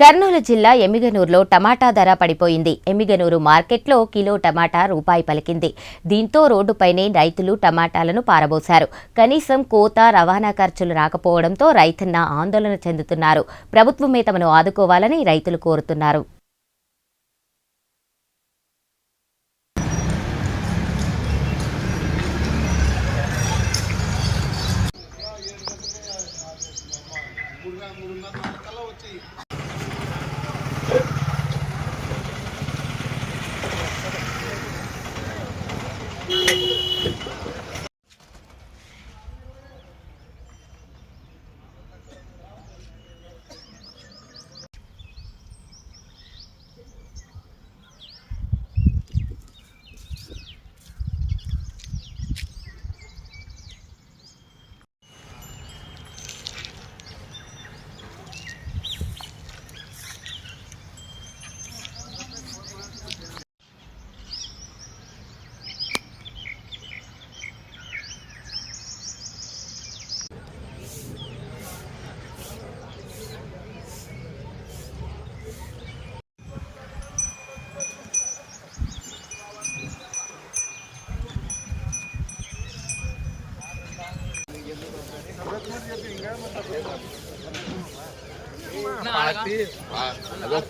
కర్నూలు జిల్లా ఎమ్మిగనూరులో టమాటా ధర పడిపోయింది. ఎమ్మిగనూరు మార్కెట్లో కిలో టమాటా రూపాయి పలికింది. దీంతో రోడ్డుపైనే రైతులు టమాటాలను పారబోశారు. కనీసం కోత, రవాణా ఖర్చులు రాకపోవడంతో రైతన్న ఆందోళన చెందుతున్నారు. ప్రభుత్వమే తమను ఆదుకోవాలని రైతులు కోరుతున్నారు.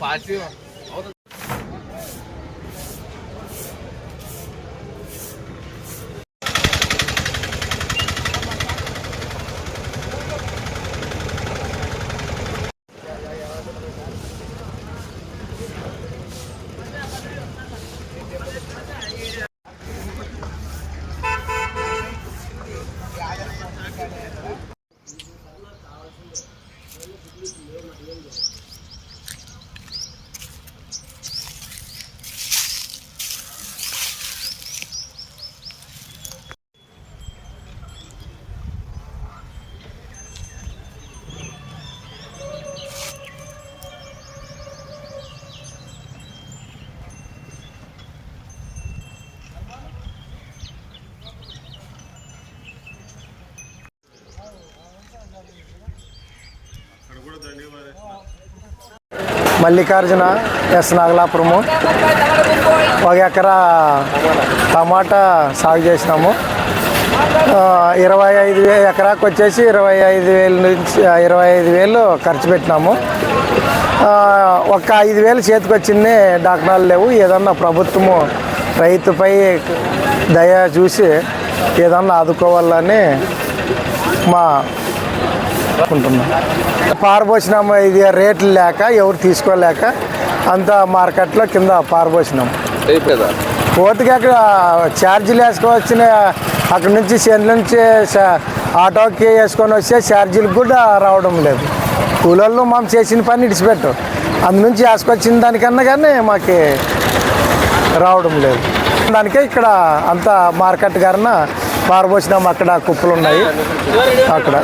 Party Mallikarjuna yes నాగలాపురము. 1 ఎకరా టమాటా సాగు చేసినాము. 25,000 ఎకరాకు వచ్చేసి 25,000 నుంచి 25,000 ఖర్చు పెట్టినాము. ఒక 5,000 చేతికి వచ్చింది. డాక్టర్లు లేవు. ఏదన్నా ప్రభుత్వము రైతుపై దయ చూసి ఏదన్నా ఆదుకోవాలని మా అనుకుంటున్నాం. పారబోసినాము. ఇది రేట్లు లేక ఎవరు తీసుకోలేక అంత మార్కెట్లో కింద పారబోసినాము. పోతుకి అక్కడ ఛార్జీలు వేసుకోవచ్చిన అక్కడ నుంచి సెంట్ల నుంచి ఆటోకి వేసుకొని వస్తే ఛార్జీలకు కూడా రావడం లేదు. కూలోళ్ళు మనం చేసిన పని ఇడిచిపెట్టు అందు నుంచి వేసుకొచ్చిన దానికన్నా కానీ మాకు రావడం లేదు. దానికే ఇక్కడ అంత మార్కెట్ గారిన పారబోసినాము. అక్కడ కుప్పలు ఉన్నాయి అక్కడ.